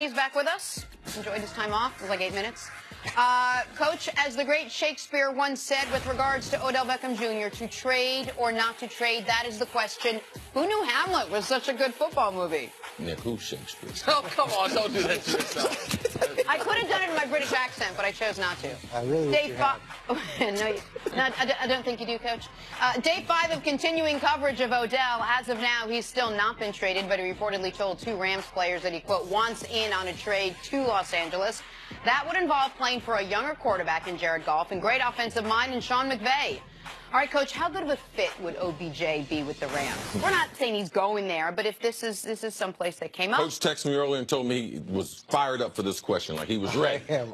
He's back with us. Enjoyed his time off. It was like 8 minutes. Coach, as the great Shakespeare once said with regards to Odell Beckham Jr., to trade or not to trade, that is the question. Who knew Hamlet was such a good football movie? Nick, who's Shakespeare? Oh, come on, don't do that to yourself. I could have done it in my British accent, but I chose not to. I really Day five. I don't think you do, Coach. Day 5 of continuing coverage of Odell. As of now, he's still not been traded, but he reportedly told 2 Rams players that he, quote, wants in on a trade to Los Angeles. That would involve playing for a younger quarterback in Jared Goff and great offensive mind in Sean McVay. All right, Coach, how good of a fit would OBJ be with the Rams? We're not saying he's going there, but if this is someplace that came up. Coach texted me earlier and told me he was fired up for this question, like he was ready. I am.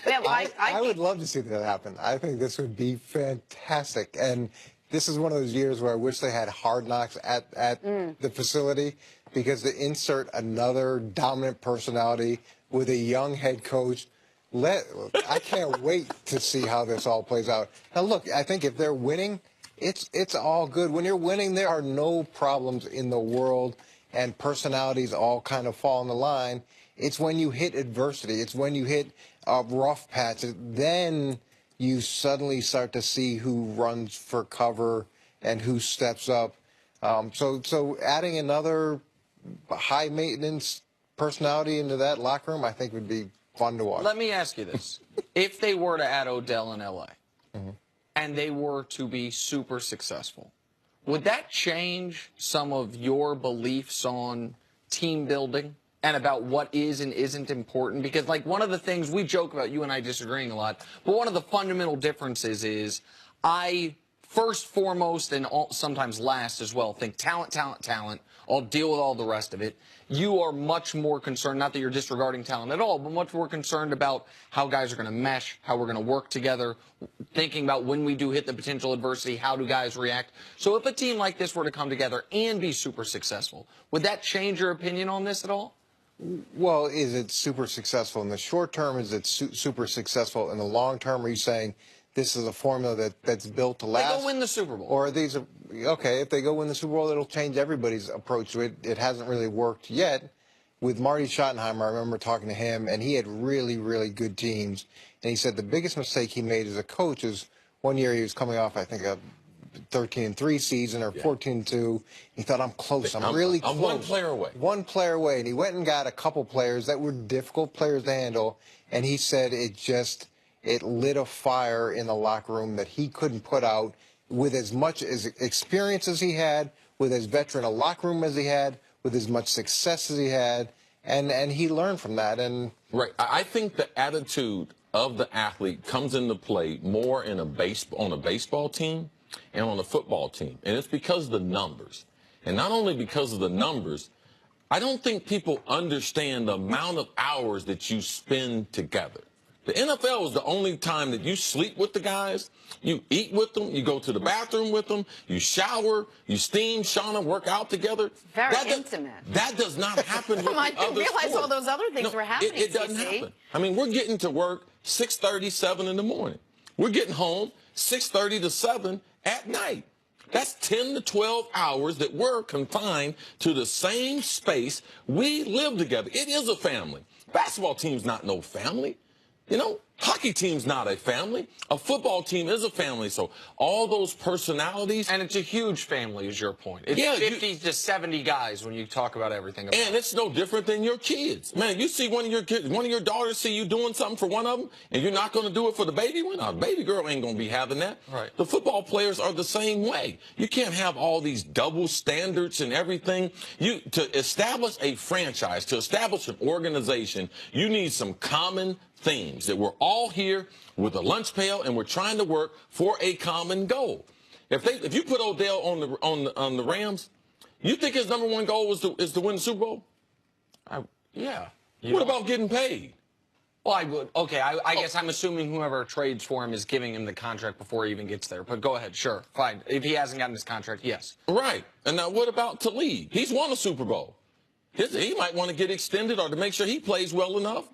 Yeah, well, I would love to see that happen. I think this would be fantastic. And this is one of those years where I wish they had Hard Knocks at the facility, because to insert another dominant personality with a young head coach, I can't wait to see how this all plays out. Now, look, I think if they're winning, it's all good. When you're winning, there are no problems in the world, and personalities all kind of fall in the line. It's when you hit adversity, it's when you hit a rough patch, then you suddenly start to see who runs for cover and who steps up. So adding another high-maintenance personality into that locker room, I think would be fun to watch. Let me ask you this. If they were to add Odell in L.A. and they were to be super successful, would that change some of your beliefs on team building and about what is and isn't important? Because, like, one of the things we joke about, you and I disagreeing a lot, but one of the fundamental differences is I first, foremost, and sometimes last as well, think talent, talent, talent. I'll deal with all the rest of it. You are much more concerned, not that you're disregarding talent at all, but much more concerned about how guys are going to mesh, how we're going to work together, thinking about when we do hit the potential adversity, how do guys react. So if a team like this were to come together and be super successful, would that change your opinion on this at all? Well, is it super successful in the short term? Is it super successful in the long term? Are you saying this is a formula that's built to last? They go win the Super Bowl. Or are these, okay, if they go win the Super Bowl, it'll change everybody's approach to it. It hasn't really worked yet. With Marty Schottenheimer, I remember talking to him, and he had really, really good teams. And he said the biggest mistake he made as a coach is one year he was coming off, I think, a 13-3 season or 14-2. He thought, I'm close. I'm really close. I'm one player away. One player away. And he went and got a couple players that were difficult players to handle. And he said it lit a fire in the locker room that he couldn't put out with as much as experience as he had, with as veteran a locker room as he had, with as much success as he had, and he learned from that. And right, I think the attitude of the athlete comes into play more in on a baseball team and on a football team, and it's because of the numbers. And not only because of the numbers, I don't think people understand the amount of hours that you spend together. The NFL is the only time that you sleep with the guys, you eat with them, you go to the bathroom with them, you shower, you steam, sauna, work out together. Very intimate. That does not happen with the other I didn't realize sports. all those other things were happening. It doesn't happen. I mean, we're getting to work 6:30, 7 in the morning. We're getting home 6:30 to 7 at night. That's 10 to 12 hours that we're confined to the same space. We live together. It is a family. Basketball team's not no family. You know, hockey team's not a family. A football team is a family. So all those personalities. And it's a huge family, is your point. It's 50 to 70 guys when you talk about everything. And it's no different than your kids. Man, you see one of your kids, one of your daughters see you doing something for one of them, and you're not going to do it for the baby one? No, the baby girl ain't going to be having that. Right. The football players are the same way. You can't have all these double standards and everything. To establish a franchise, to establish an organization, you need some common themes that we're all here with a lunch pail and we're trying to work for a common goal. If you put Odell on the Rams, you think his #1 goal is to win the Super Bowl? Yeah. What about getting paid? Well, I would. Okay, I guess I'm assuming whoever trades for him is giving him the contract before he even gets there. But go ahead, sure, fine. If he hasn't gotten his contract, yes. Right. And now what about Talib? He's won a Super Bowl. He might want to get extended or to make sure he plays well enough.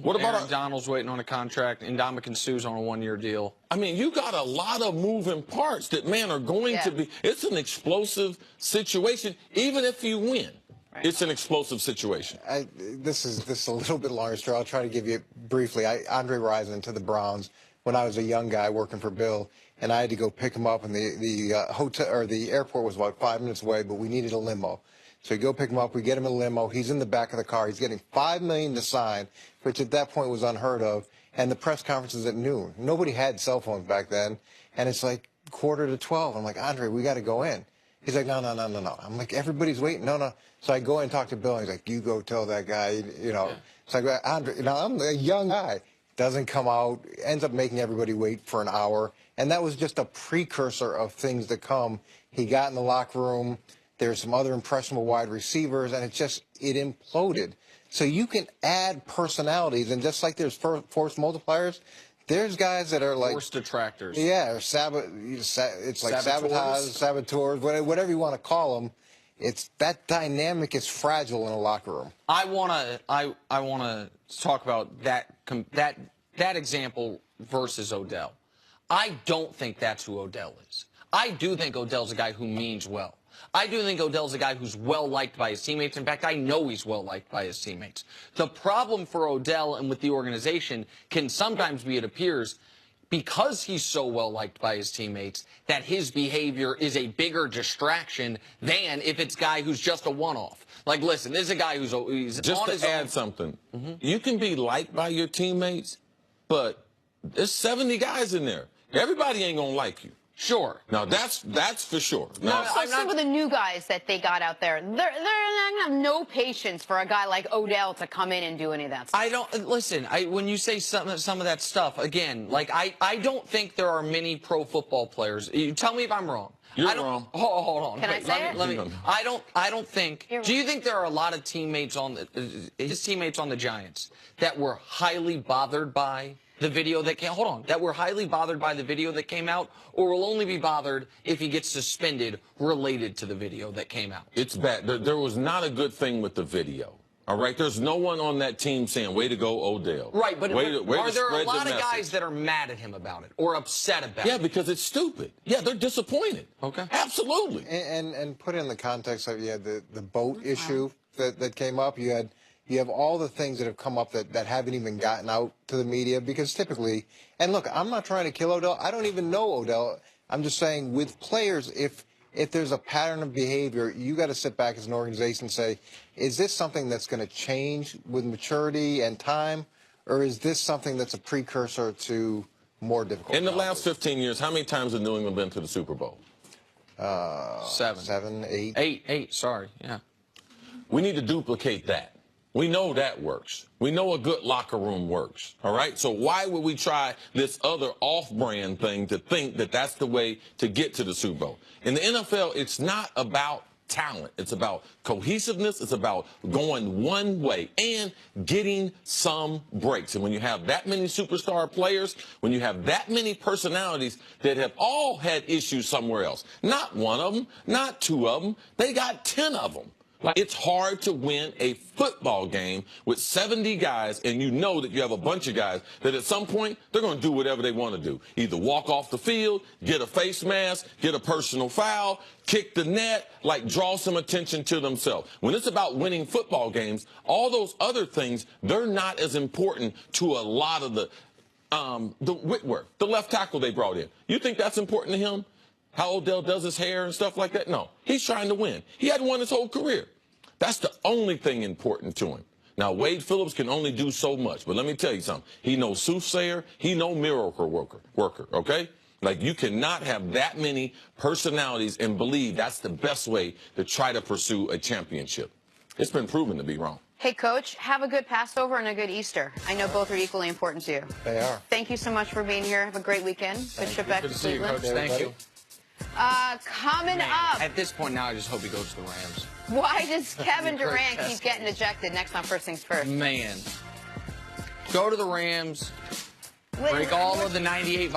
What about Aaron Donald's waiting on a contract, and Ndamukong Suh's on a 1-year deal. I mean, you got a lot of moving parts that, man, are going to be. It's an explosive situation, even if you win. It's an explosive situation. This is a little bit longer story. I'll try to give you it briefly. Andre Rison to the Browns when I was a young guy working for Bill, and I had to go pick him up, and the hotel or the airport was about 5 minutes away, but we needed a limo. So we go pick him up. We get him a limo. He's in the back of the car. He's getting $5 million to sign, which at that point was unheard of. And the press conference is at noon. Nobody had cell phones back then, and it's like 11:45. I'm like, Andre, we got to go in. He's like, no. I'm like, everybody's waiting. No. So I go in and talk to Bill, and he's like, you go tell that guy, you know. Yeah. So I go, Andre, I'm a young guy. Doesn't come out, ends up making everybody wait for an hour. And that was just a precursor of things to come. He got in the locker room. There's some other impressionable wide receivers, and it imploded. So you can add personalities, and just like there's force multipliers, there's guys that are like force detractors. Yeah, or it's like saboteurs, whatever you want to call them. It's that dynamic is fragile in a locker room. I wanna talk about that example versus Odell. I don't think that's who Odell is. I do think Odell's a guy who means well. I do think Odell's a guy who's well-liked by his teammates. In fact, I know he's well-liked by his teammates. The problem for Odell and with the organization can sometimes be, it appears, because he's so well-liked by his teammates, that his behavior is a bigger distraction than if it's a guy who's just a one-off. Like, listen, this is a guy who's just on to his add own. Something. You can be liked by your teammates, but there's 70 guys in there. Everybody ain't gonna like you. Sure. Now, that's for sure. Now, some of the new guys that they got out there, they're not gonna have no patience for a guy like Odell to come in and do any of that stuff. I don't listen. When you say some of that stuff again, like I don't think there are many pro football players. You tell me if I'm wrong. You're wrong. Hold on. Can I say it? Let me. I don't think. Do you think there are a lot of teammates on his teammates on the Giants that were highly bothered by the video that came? Hold on. That were highly bothered by the video that came out, or will only be bothered if he gets suspended related to the video that came out? It's bad. There was not a good thing with the video. All right, there's no one on that team saying, way to go, Odell. Right, but way are there a lot of message. guys that are mad at him about it or upset about it? Yeah, because it's stupid. Yeah, they're disappointed. Okay. Absolutely. And put in the context of, you had the boat issue that came up. You have all the things that have come up that haven't even gotten out to the media, because typically, and look, I'm not trying to kill Odell. I don't even know Odell. I'm just saying with players, if there's a pattern of behavior, you got to sit back as an organization and say, is this something that's going to change with maturity and time, or is this something that's a precursor to more difficult? In the last 15 years, how many times have New England been to the Super Bowl? 7, 8. Eight. Sorry. Yeah. We need to duplicate that. We know that works. We know a good locker room works, all right? So why would we try this other off-brand thing to think that that's the way to get to the Super Bowl? In the NFL, it's not about talent. It's about cohesiveness. It's about going one way and getting some breaks. And when you have that many superstar players, when you have that many personalities that have all had issues somewhere else, not one of them, not two of them, they got 10 of them. Like, it's hard to win a football game with 70 guys, and you know that you have a bunch of guys that at some point they're going to do whatever they want to do. Either walk off the field, get a face mask, get a personal foul, kick the net, like draw some attention to themselves. When it's about winning football games, all those other things, they're not as important to a lot of the Whitworth, the left tackle they brought in. You think that's important to him? How Odell does his hair and stuff like that? No. He's trying to win. He hadn't won his whole career. That's the only thing important to him. Now, Wade Phillips can only do so much, but let me tell you something. He knows soothsayer. He knows miracle worker, okay? Like, you cannot have that many personalities and believe that's the best way to try to pursue a championship. It's been proven to be wrong. Hey, Coach, have a good Passover and a good Easter. I know both are equally important to you. They are. Thank you so much for being here. Have a great weekend. Good trip back to See you, Cleveland. Coach. Thank you. Coming up, At this point now, I just hope he goes to the Rams. why does Kevin Durant keep getting ejected? Next on First Things First. Man. Go to the Rams. Break all of the 98